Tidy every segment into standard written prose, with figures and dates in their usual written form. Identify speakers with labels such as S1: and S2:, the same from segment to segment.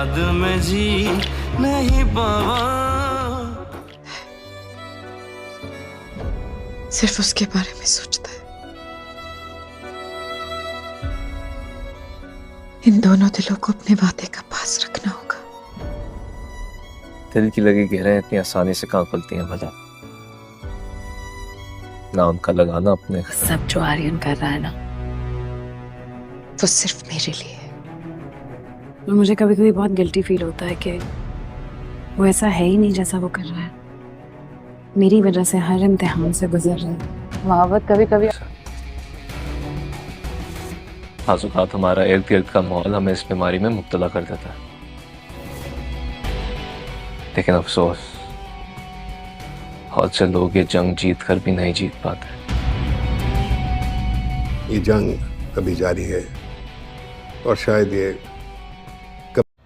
S1: याद में जी नहीं पावा।
S2: सिर्फ उसके बारे में सोचता है। इन दोनों दिलों को अपने वादे का पास रखना होगा।
S3: दिल की लगी गहराइयां इतनी आसानी से कहाँ खुलती हैं भला? ना उनका लगाना अपने।
S4: सब जो आर्यन कर रहा है ना,
S2: वो सिर्फ मेरे लिए है।
S4: और मुझे कभी कभी बहुत गिल्टी फील होता है कि वो ऐसा है ही नहीं जैसा वो कर रहा है। मेरी वजह से हर इम्तिहान से गुजर रहा है। मोहब्बत कभी कभी
S3: आज़ुकात हमारा इर्द गिर्द का माहौल हमें इस बीमारी में मुब्तला कर देता है, लेकिन अफसोस बहुत से लोग ये जंग जीत कर भी नहीं जीत पाते।
S5: ये जंग कभी जारी है और शायद ये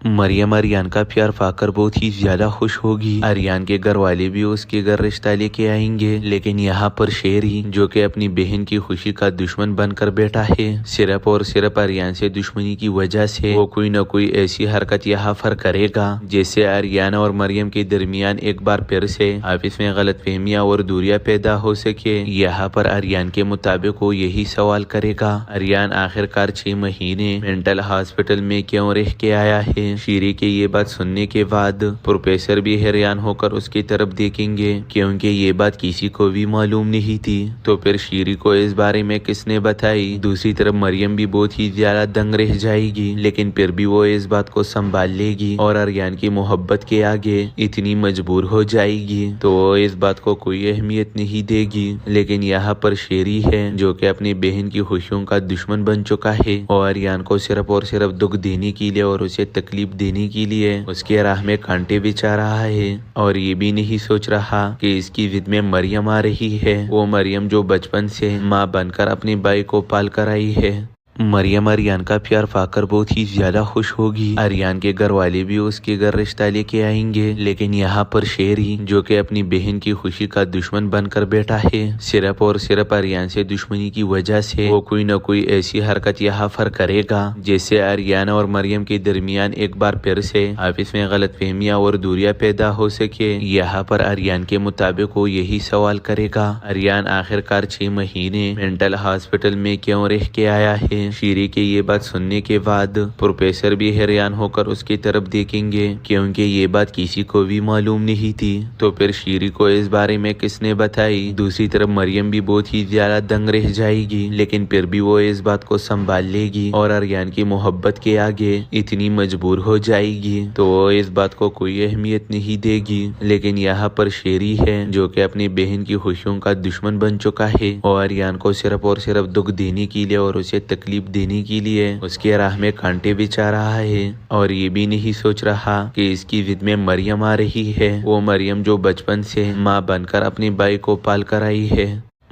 S6: मरियम आर्यन का प्यार पाकर बहुत ही ज्यादा खुश होगी। आर्यन के घर वाले भी उसके घर रिश्ता लेके आएंगे, लेकिन यहाँ पर शेरी जो कि अपनी बहन की खुशी का दुश्मन बनकर बैठा है, सिर्फ और सिर्फ आर्यन से दुश्मनी की वजह से वो कोई न कोई ऐसी हरकत यहाँ पर करेगा जिससे आर्यन और मरियम के दरमियान एक बार फिर से आपस में गलतफहमियां और दूरियां पैदा हो सके। यहाँ पर आर्यन के मुताबिक वो यही सवाल करेगा, आर्यन आखिरकार 6 महीने मेंटल हॉस्पिटल में क्यों रह के आया है। शीरी के ये बात सुनने के बाद प्रोफेसर भी हैरान होकर उसकी तरफ देखेंगे, क्योंकि ये बात किसी को भी मालूम नहीं थी। तो फिर शीरी को इस बारे में किसने बताई? दूसरी तरफ मरियम भी बहुत ही ज्यादा दंग रह जाएगी, लेकिन फिर भी वो इस बात को संभाल लेगी और आर्यन की मोहब्बत के आगे इतनी मजबूर हो जाएगी तो वो इस बात को कोई अहमियत नहीं देगी। लेकिन यहाँ पर शेरी है जो कि अपनी बहन की खुशियों का दुश्मन बन चुका है और आर्यन को सिर्फ और सिर्फ दुख देने के लिए और उसे तकलीफ देने के लिए उसके राह में कांटे बिछा रहा है, और ये भी नहीं सोच रहा कि इसकी जिद में मरियम आ रही है। वो मरियम जो बचपन से माँ बनकर अपने भाई को पाल कर आई है। मरियम आर्यन का प्यार पाकर बहुत ही ज्यादा खुश होगी। आर्यन के घर वाले भी उसके घर रिश्ता लेके आएंगे, लेकिन यहाँ पर शेरी जो कि अपनी बहन की खुशी का दुश्मन बनकर बैठा है, सिर्फ और सिर्फ आर्यन से दुश्मनी की वजह से वो कोई न कोई ऐसी हरकत यहाँ पर करेगा जिससे आर्यन और मरियम के दरमियान एक बार फिर से आपस में गलतफहमियां और दूरियां पैदा हो सके। यहाँ पर आर्यन के मुताबिक वो यही सवाल करेगा, आर्यन आखिरकार 6 महीने मेंटल हॉस्पिटल में क्यों रह के आया है। शीरी के ये बात सुनने के बाद प्रोफेसर भी हैरान होकर उसकी तरफ देखेंगे, क्योंकि ये बात किसी को भी मालूम नहीं थी। तो फिर शीरी को इस बारे में किसने बताई? दूसरी तरफ मरियम भी बहुत ही ज्यादा दंग रह जाएगी, लेकिन फिर भी वो इस बात को संभाल लेगी और आर्यन की मोहब्बत के आगे इतनी मजबूर हो जाएगी तो वो इस बात को कोई अहमियत नहीं देगी। लेकिन यहाँ पर शेरी है जो कि अपनी बहन की खुशियों का दुश्मन बन चुका है और आर्यन को सिर्फ और सिर्फ दुख देने के लिए और उसे तकलीफ देने के लिए उसके राह में कांटे बिछा रहा है, और ये भी नहीं सोच रहा कि इसकी जिद में मरियम आ रही है। वो मरियम जो बचपन से माँ बनकर अपने भाई को पाल कर आई है।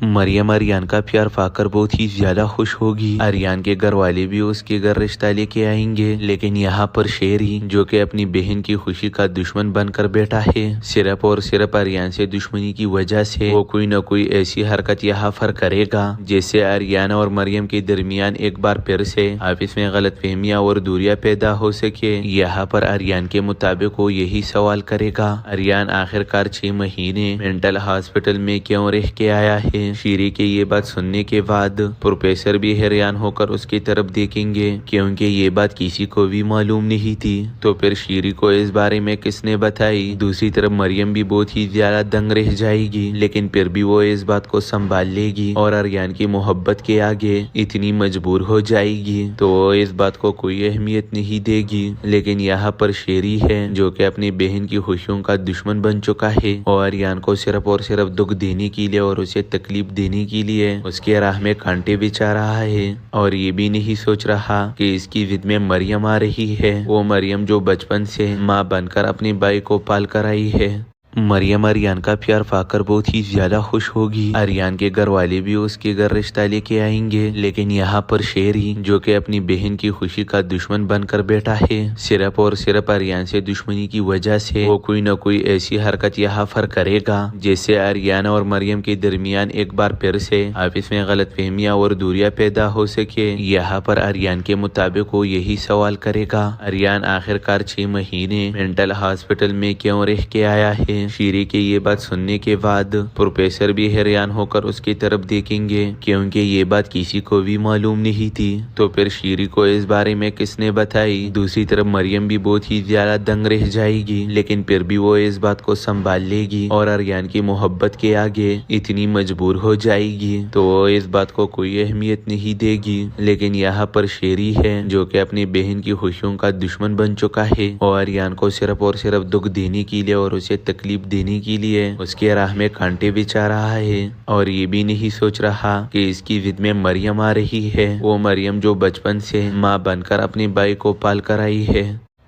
S6: मरियम आर्यन का प्यार पाकर बहुत ही ज्यादा खुश होगी। आर्यन के घर वाले भी उसके घर रिश्ता लेके आएंगे, लेकिन यहाँ पर शेरी जो कि अपनी बहन की खुशी का दुश्मन बनकर बैठा है, सिर्फ और सिर्फ आर्यन से दुश्मनी की वजह से वो कोई न कोई ऐसी हरकत यहाँ पर करेगा जिससे आर्यन और मरियम के दरमियान एक बार फिर से आपस में गलतफहमियां और दूरियां पैदा हो सके। यहाँ पर आर्यन के मुताबिक वो यही सवाल करेगा, आर्यन आखिरकार 6 महीने मेंटल हॉस्पिटल में क्यों रह के आया है। शीरी के ये बात सुनने के बाद प्रोफेसर भी हैरान होकर उसकी तरफ देखेंगे, क्योंकि ये बात किसी को भी मालूम नहीं थी। तो फिर शीरी को इस बारे में किसने बताई? दूसरी तरफ मरियम भी बहुत ही ज्यादा दंग रह जाएगी, लेकिन फिर भी वो इस बात को संभाल लेगी और आर्यन की मोहब्बत के आगे इतनी मजबूर हो जाएगी तो वो इस बात को कोई अहमियत नहीं देगी। लेकिन यहाँ पर शेरी है जो कि अपनी बहन की खुशियों का दुश्मन बन चुका है और आर्यन को सिर्फ और सिर्फ दुख देने के लिए और उसे तकलीफ देने के लिए उसके राह में कांटे बिछा रहा है, और ये भी नहीं सोच रहा कि इसकी जिद में मरियम आ रही है। वो मरियम जो बचपन से माँ बनकर अपने भाई को पाल कर आई है। مریم आर्यन का प्यार पाकर बहुत ही ज्यादा खुश होगी। आर्यन के घर वाले भी उसके घर रिश्ता लेके आएंगे, लेकिन यहाँ पर शेरी जो कि अपनी बहन की खुशी का दुश्मन बनकर बैठा है, सिर्फ और सिर्फ आर्यन से दुश्मनी की वजह से वो कोई न कोई ऐसी हरकत यहाँ पर करेगा जिससे आर्यन और मरियम के दरमियान एक बार फिर से आपस में गलतफहमियां और दूरियां पैदा हो सके। यहाँ पर आर्यन के मुताबिक वो यही सवाल करेगा, आर्यन आखिरकार 6 महीने मेंटल हॉस्पिटल में क्यों रह के आया है। शीरी के ये बात सुनने के बाद प्रोफेसर भी हैरान होकर उसकी तरफ देखेंगे, क्योंकि ये बात किसी को भी मालूम नहीं थी। तो फिर शीरी को इस बारे में किसने बताई। दूसरी तरफ मरियम भी बहुत ही ज्यादा दंग रह जाएगी, लेकिन फिर भी वो इस बात को संभाल लेगी और आर्यन की मोहब्बत के आगे इतनी मजबूर हो जाएगी तो वो इस बात को कोई अहमियत नहीं देगी। लेकिन यहाँ पर शेरी है जो कि अपनी बहन की खुशियों का दुश्मन बन चुका है और आर्यन को सिर्फ और सिर्फ दुख देने के लिए और उसे तकलीफ देने के लिए उसके राह में कांटे बिछा रहा है और ये भी नहीं सोच रहा कि इसकी जिद में मरियम आ रही है। वो मरियम जो बचपन से माँ बनकर अपनी बाई को पाल कर आई है।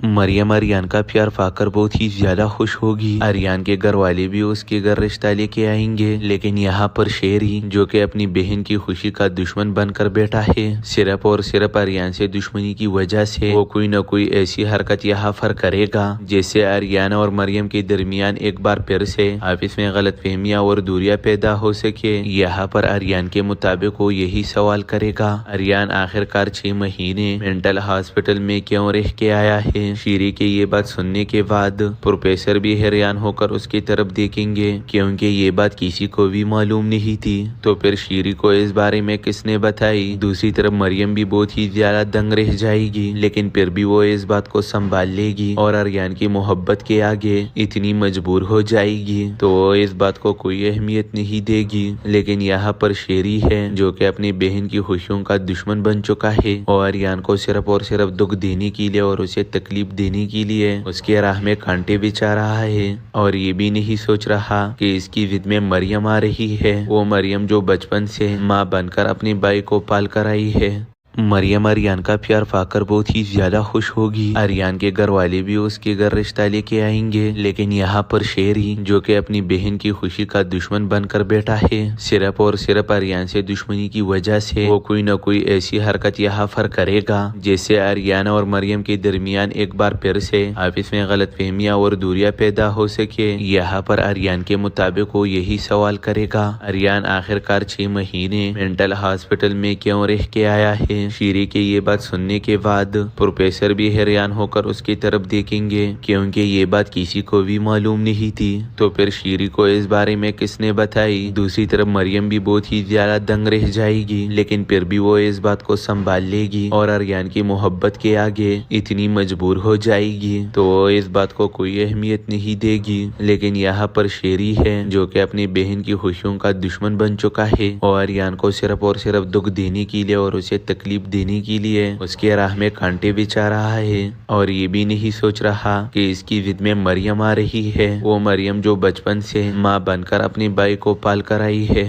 S6: मरियम आर्यन का प्यार पाकर बहुत ही ज्यादा खुश होगी। आर्यन के घर वाले भी उसके घर रिश्ता लेके आएंगे, लेकिन यहाँ पर शेरी जो कि अपनी बहन की खुशी का दुश्मन बनकर बैठा है, सिर्फ और सिर्फ आर्यन से दुश्मनी की वजह से वो कोई न कोई ऐसी हरकत यहाँ पर करेगा जिससे आर्यन और मरियम के दरमियान एक बार फिर से आपस में गलतफहमियां और दूरियां पैदा हो सके। यहाँ पर आर्यन के मुताबिक वो यही सवाल करेगा, आर्यन आखिरकार 6 महीने मेंटल हॉस्पिटल में क्यों रह के आया है। शीरी के ये बात सुनने के बाद प्रोफेसर भी हैरान होकर उसकी तरफ देखेंगे, क्योंकि ये बात किसी को भी मालूम नहीं थी। तो फिर शीरी को इस बारे में किसने बताई। दूसरी तरफ मरियम भी बहुत ही ज्यादा दंग रह जाएगी, लेकिन फिर भी वो इस बात को संभाल लेगी और आर्यन की मोहब्बत के आगे इतनी मजबूर हो जाएगी तो वो इस बात को कोई अहमियत नहीं देगी। लेकिन यहाँ पर शेरी है जो कि अपनी बहन की खुशियों का दुश्मन बन चुका है और आर्यन को सिर्फ और सिर्फ दुख देने के लिए और उसे तकलीफ देने के लिए उसके राह में कांटे बिछा रहा है और ये भी नहीं सोच रहा कि इसकी जिद में मरियम आ रही है। वो मरियम जो बचपन से माँ बनकर अपनी बाई को पाल कर आई है। मरियम आर्यन का प्यार पाकर बहुत ही ज्यादा खुश होगी। आर्यन के घर वाले भी उसके घर रिश्ता लेके आएंगे, लेकिन यहाँ पर शेरी जो कि अपनी बहन की खुशी का दुश्मन बनकर बैठा है, सिर्फ और सिर्फ आर्यन से दुश्मनी की वजह से वो कोई न कोई ऐसी हरकत यहाँ पर करेगा जिससे आर्यन और मरियम के दरमियान एक बार फिर से आपस में गलतफहमियां और दूरियां पैदा हो सके। यहाँ पर आर्यन के मुताबिक वो यही सवाल करेगा, आर्यन आखिरकार 6 महीने मेंटल हॉस्पिटल में क्यों रह के आया है। शीरी के ये बात सुनने के बाद प्रोफेसर भी हैरान होकर उसकी तरफ देखेंगे, क्योंकि ये बात किसी को भी मालूम नहीं थी। तो फिर शीरी को इस बारे में किसने बताई। दूसरी तरफ मरियम भी बहुत ही ज्यादा दंग रह जाएगी, लेकिन फिर भी वो इस बात को संभाल लेगी और आर्यन की मोहब्बत के आगे इतनी मजबूर हो जाएगी तो वो इस बात को कोई अहमियत नहीं देगी। लेकिन यहाँ पर शेरी है जो कि अपनी बहन की खुशियों का दुश्मन बन चुका है और आर्यन को सिर्फ और सिर्फ दुख देने के लिए और उसे तकलीफ देने के लिए उसके राह में कांटे बिछा रहा है और ये भी नहीं सोच रहा कि इसकी जिद में मरियम आ रही है। वो मरियम जो बचपन से माँ बनकर अपनी बाई को पाल कर आई है।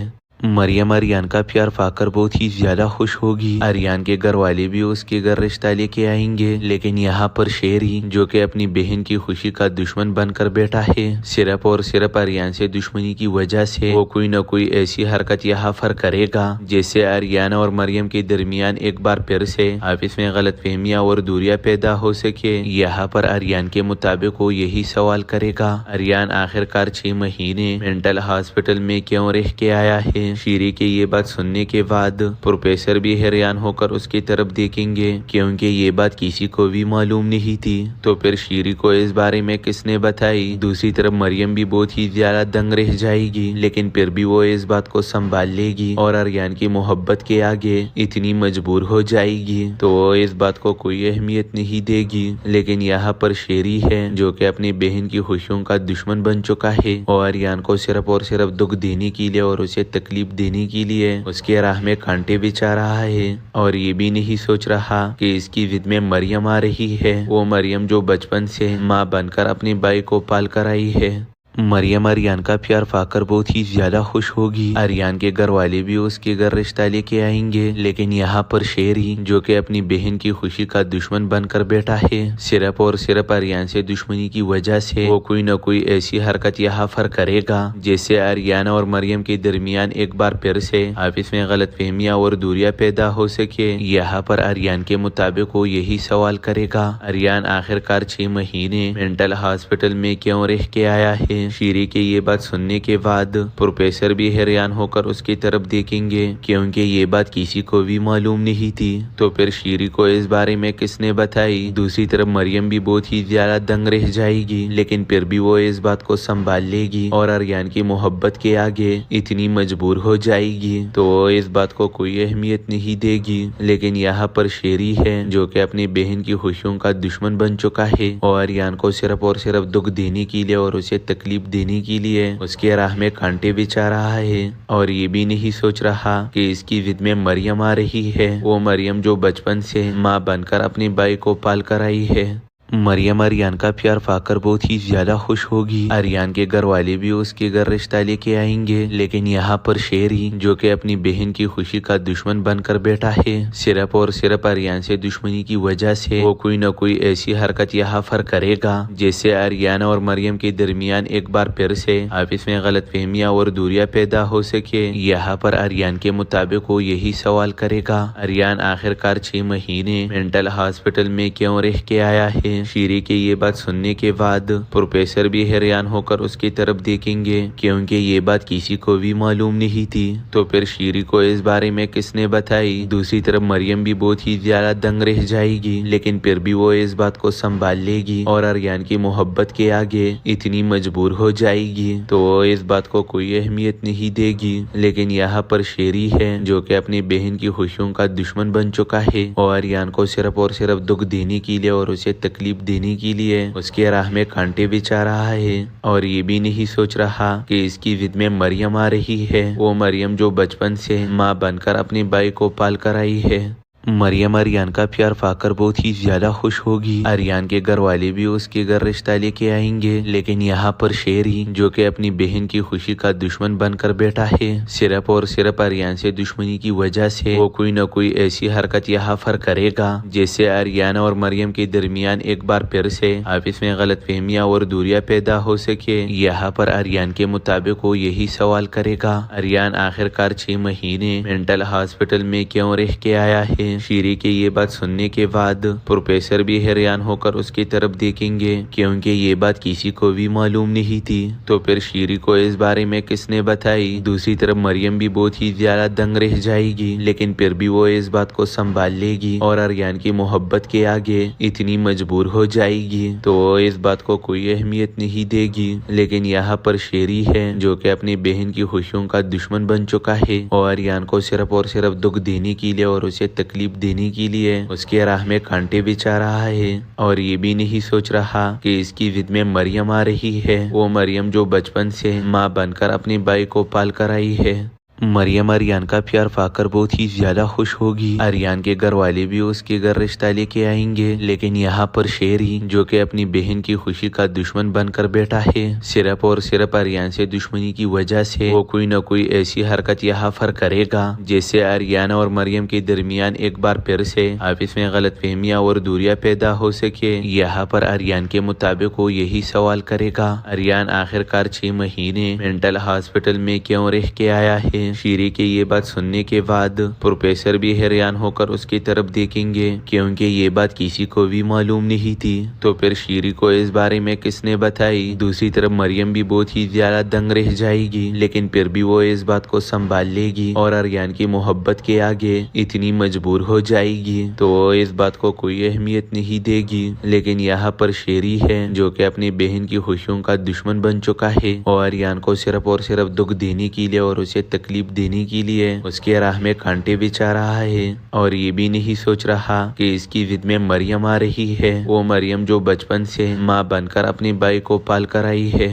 S6: मरियम आर्यन का प्यार पाकर बहुत ही ज्यादा खुश होगी। आर्यन के घर वाले भी उसके घर रिश्ता लेके आएंगे, लेकिन यहाँ पर शेरी जो कि अपनी बहन की खुशी का दुश्मन बनकर बैठा है, सिर्फ और सिर्फ आर्यन से दुश्मनी की वजह से वो कोई न कोई ऐसी हरकत यहाँ पर करेगा जिससे आर्यन और मरियम के दरमियान एक बार फिर से आपस में गलतफहमियां और दूरियां पैदा हो सके। यहाँ पर आर्यन के मुताबिक वो यही सवाल करेगा, आर्यन आखिरकार 6 महीने मेंटल हॉस्पिटल में क्यों रह के आया है। शीरी के ये बात सुनने के बाद प्रोफेसर भी हैरान होकर उसकी तरफ देखेंगे, क्योंकि ये बात किसी को भी मालूम नहीं थी। तो फिर शीरी को इस बारे में किसने बताई। दूसरी तरफ मरियम भी बहुत ही ज्यादा दंग रह जाएगी, लेकिन फिर भी वो इस बात को संभाल लेगी और आर्यन की मोहब्बत के आगे इतनी मजबूर हो जाएगी तो वो इस बात को कोई अहमियत नहीं देगी। लेकिन यहाँ पर शेरी है जो कि अपनी बहन की खुशियों का दुश्मन बन चुका है और आर्यन को सिर्फ और सिर्फ दुख देने के लिए और उसे तकलीफ देने के लिए उसके राह में कांटे बिछा रहा है और ये भी नहीं सोच रहा कि इसकी जिद में मरियम आ रही है। वो मरियम जो बचपन से माँ बनकर अपनी बाई को पाल कर आई है। مریم आर्यन का प्यार पाकर बहुत ही ज्यादा खुश होगी। आर्यन के घर वाले भी उसके घर रिश्ता लेके आएंगे, लेकिन यहाँ पर शेरी जो कि अपनी बहन की खुशी का दुश्मन बनकर बैठा है, सिर्फ और सिर्फ आर्यन से दुश्मनी की वजह से वो कोई न कोई ऐसी हरकत यहाँ पर करेगा जिससे आर्यन और मरियम के दरमियान एक बार फिर से आपस में गलतफहमियां और दूरियां पैदा हो सके। यहाँ पर आर्यन के मुताबिक वो यही सवाल करेगा, आर्यन आखिरकार 6 महीने मेंटल हॉस्पिटल में क्यों रह के आया है। शीरी के ये बात सुनने के बाद प्रोफेसर भी हैरान होकर उसकी तरफ देखेंगे, क्योंकि ये बात किसी को भी मालूम नहीं थी। तो फिर शीरी को इस बारे में किसने बताई। दूसरी तरफ मरियम भी बहुत ही ज्यादा दंग रह जाएगी, लेकिन फिर भी वो इस बात को संभाल लेगी और आर्यन की मोहब्बत के आगे इतनी मजबूर हो जाएगी तो वो इस बात को कोई अहमियत नहीं देगी। लेकिन यहाँ पर शेरी है जो कि अपनी बहन की खुशियों का दुश्मन बन चुका है और आर्यन को सिर्फ और सिर्फ दुख देने के लिए और उसे तकलीफ देने के लिए उसके राह में कांटे बिछा रहा है और ये भी नहीं सोच रहा कि इसकी जिद में मरियम आ रही है। वो मरियम जो बचपन से माँ बनकर अपनी बाई को पाल कर आई है। मरियम आर्यन का प्यार पाकर बहुत ही ज्यादा खुश होगी। आर्यन के घर वाले भी उसके घर रिश्ता लेके आएंगे, लेकिन यहाँ पर शेरी जो कि अपनी बहन की खुशी का दुश्मन बनकर बैठा है, सिर्फ और सिर्फ आर्यन से दुश्मनी की वजह से वो कोई न कोई ऐसी हरकत यहाँ पर करेगा जिससे आर्यन और मरियम के दरमियान एक बार फिर से आपस में गलतफहमियां और दूरियां पैदा हो सके। यहाँ पर आर्यन के मुताबिक वो यही सवाल करेगा, आर्यन आखिरकार 6 महीने मेंटल हॉस्पिटल में क्यों रह के आया है। शीरी के ये बात सुनने के बाद प्रोफेसर भी हैरान होकर उसकी तरफ देखेंगे, क्योंकि ये बात किसी को भी मालूम नहीं थी। तो फिर शीरी को इस बारे में किसने बताई। दूसरी तरफ मरियम भी बहुत ही ज्यादा दंग रह जाएगी, लेकिन फिर भी वो इस बात को संभाल लेगी और आर्यन की मोहब्बत के आगे इतनी मजबूर हो जाएगी तो वो इस बात को कोई अहमियत नहीं देगी। लेकिन यहाँ पर शेरी है जो कि अपनी बहन की खुशियों का दुश्मन बन चुका है और आर्यन को सिर्फ और सिर्फ दुख देने के लिए और उसे तकलीफ देने के लिए उसके राह में कांटे बिछा रहा है और ये भी नहीं सोच रहा कि इसकी जिद में मरियम आ रही है। वो मरियम जो बचपन से माँ बनकर अपनी बाई को पाल कर आई है। मरियम आर्यन का प्यार पाकर बहुत ही ज्यादा खुश होगी। आर्यन के घर वाले भी उसके घर रिश्ता लेके आएंगे, लेकिन यहाँ पर शेरी जो कि अपनी बहन की खुशी का दुश्मन बनकर बैठा है, सिर्फ और सिर्फ आर्यन से दुश्मनी की वजह से वो कोई न कोई ऐसी हरकत यहाँ पर करेगा जिससे आर्यन और मरियम के दरमियान एक बार फिर से आपस में गलतफहमियां और दूरियां पैदा हो सके। यहाँ पर आर्यन के मुताबिक वो यही सवाल करेगा, आर्यन आखिरकार 6 महीने मेंटल हॉस्पिटल में क्यों रह के आया है। शीरी के ये बात सुनने के बाद प्रोफेसर भी हैरान होकर उसकी तरफ देखेंगे, क्योंकि ये बात किसी को भी मालूम नहीं थी। तो फिर शीरी को इस बारे में किसने बताई। दूसरी तरफ मरियम भी बहुत ही ज्यादा दंग रह जाएगी, लेकिन फिर भी वो इस बात को संभाल लेगी और आर्यन की मोहब्बत के आगे इतनी मजबूर हो जाएगी तो वो इस बात को कोई अहमियत नहीं देगी। लेकिन यहाँ पर शेरी है जो कि अपनी बहन की खुशियों का दुश्मन बन चुका है और आर्यन को सिर्फ और सिर्फ दुख देने के लिए और उसे तकलीफ देने के लिए उसके राह में कांटे बिछा रहा है और ये भी नहीं सोच रहा कि इसकी जिद में मरियम आ रही है। वो मरियम जो बचपन से माँ बनकर अपनी बाई को पाल कर आई है। मरियम आर्यन का प्यार पाकर बहुत ही ज्यादा खुश होगी। आर्यन के घर वाले भी उसके घर रिश्ता लेके आएंगे, लेकिन यहाँ पर शेरी जो कि अपनी बहन की खुशी का दुश्मन बनकर बैठा है, सिर्फ और सिर्फ आर्यन से दुश्मनी की वजह से वो कोई न कोई ऐसी हरकत यहाँ पर करेगा जिससे आर्यन और मरियम के दरमियान एक बार फिर से आपस में गलतफहमियां और दूरियां पैदा हो सके। यहाँ पर आर्यन के मुताबिक वो यही सवाल करेगा, आर्यन आखिरकार 6 महीने मेंटल हॉस्पिटल में क्यों रह के आया है। शीरी के ये बात सुनने के बाद प्रोफेसर भी हैरान होकर उसकी तरफ देखेंगे, क्योंकि ये बात किसी को भी मालूम नहीं थी। तो फिर शीरी को इस बारे में किसने बताई। दूसरी तरफ मरियम भी बहुत ही ज्यादा दंग रह जाएगी, लेकिन फिर भी वो इस बात को संभाल लेगी और आर्यन की मोहब्बत के आगे इतनी मजबूर हो जाएगी तो वो इस बात को कोई अहमियत नहीं देगी। लेकिन यहाँ पर शेरी है जो कि अपनी बहन की खुशियों का दुश्मन बन चुका है और आर्यन को सिर्फ और सिर्फ दुख देने के लिए और उसे तकलीफ देने के लिए उसके राह में कांटे बिछा रहा है और ये भी नहीं सोच रहा कि इसकी जिद में मरियम आ रही है। वो मरियम जो बचपन से माँ बनकर अपनी बाई को पाल कर आई है।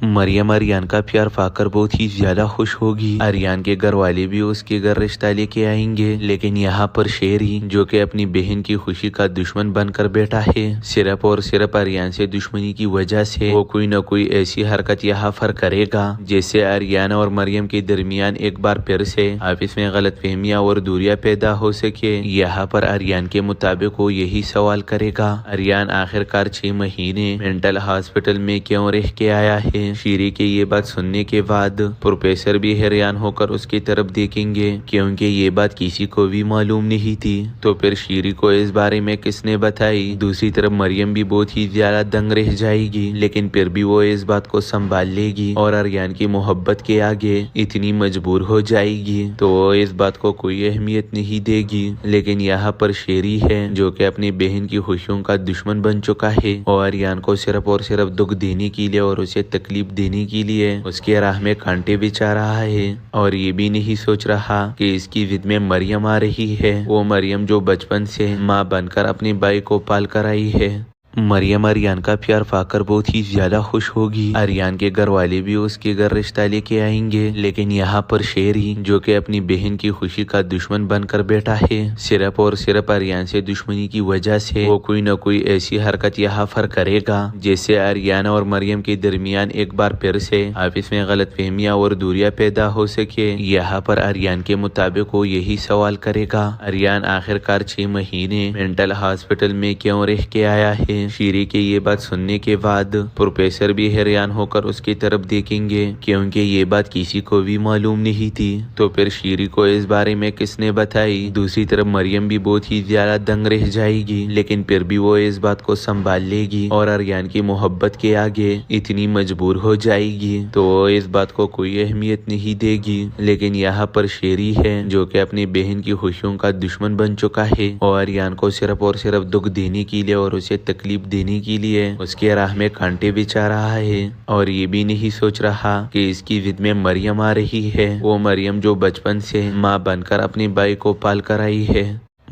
S6: مریم आर्यन का प्यार पाकर बहुत ही ज्यादा खुश होगी। आर्यन के घर वाले भी उसके घर रिश्ता लेके आएंगे, लेकिन यहाँ पर शेरी जो कि अपनी बहन की खुशी का दुश्मन बनकर बैठा है, सिर्फ और सिर्फ आर्यन से दुश्मनी की वजह से वो कोई न कोई ऐसी हरकत यहाँ पर करेगा जिससे आर्यन और मरियम के दरमियान एक बार फिर से आपस में गलतफहमियां और दूरियां पैदा हो सके। यहाँ पर आर्यन के मुताबिक वो यही सवाल करेगा, आर्यन आखिरकार 6 महीने मेंटल हॉस्पिटल में क्यों रह के आया है। शीरी के ये बात सुनने के बाद प्रोफेसर भी हैरान होकर उसकी तरफ देखेंगे, क्योंकि ये बात किसी को भी मालूम नहीं थी। तो फिर शीरी को इस बारे में किसने बताई। दूसरी तरफ मरियम भी बहुत ही ज्यादा दंग रह जाएगी, लेकिन फिर भी वो इस बात को संभाल लेगी और आर्यन की मोहब्बत के आगे इतनी मजबूर हो जाएगी तो वो इस बात को कोई अहमियत नहीं देगी। लेकिन यहाँ पर शेरी है जो कि अपनी बहन की खुशियों का दुश्मन बन चुका है और आर्यन को सिर्फ और सिर्फ दुख देने के लिए और उसे तकलीफ देने के लिए उसके राह में कांटे बिछा रहा है और ये भी नहीं सोच रहा कि इसकी जिद में मरियम आ रही है। वो मरियम जो बचपन से माँ बनकर अपने भाई को पाल कर आई है। मरियम आर्यन का प्यार पाकर बहुत ही ज्यादा खुश होगी। आर्यन के घर वाले भी उसके घर रिश्ता लेके आएंगे, लेकिन यहाँ पर शेरी जो कि अपनी बहन की खुशी का दुश्मन बनकर बैठा है, सिर्फ और सिर्फ आर्यन से दुश्मनी की वजह से वो कोई न कोई ऐसी हरकत यहाँ पर करेगा जिससे आर्यन और मरियम के दरमियान एक बार फिर से आपस में गलतफहमियां और दूरियां पैदा हो सके। यहाँ पर आर्यन के मुताबिक वो यही सवाल करेगा, आर्यन आखिरकार 6 महीने मेंटल हॉस्पिटल में क्यों रह के आया है। शीरी के ये बात सुनने के बाद प्रोफेसर भी हैरान होकर उसकी तरफ देखेंगे, क्योंकि ये बात किसी को भी मालूम नहीं थी। तो फिर शीरी को इस बारे में किसने बताई। दूसरी तरफ मरियम भी बहुत ही ज्यादा दंग रह जाएगी, लेकिन फिर भी वो इस बात को संभाल लेगी और आर्यन की मोहब्बत के आगे इतनी मजबूर हो जाएगी तो वो इस बात को कोई अहमियत नहीं देगी। लेकिन यहाँ पर शेरी है जो कि अपनी बहन की खुशियों का दुश्मन बन चुका है और आर्यन को सिर्फ और सिर्फ दुख देने के लिए और उसे तकलीफ देने के लिए उसके राह में कांटे बिछा रहा है और ये भी नहीं सोच रहा कि इसकी जिद में मरियम आ रही है। वो मरियम जो बचपन से माँ बनकर अपने भाई को पाल कर आई है।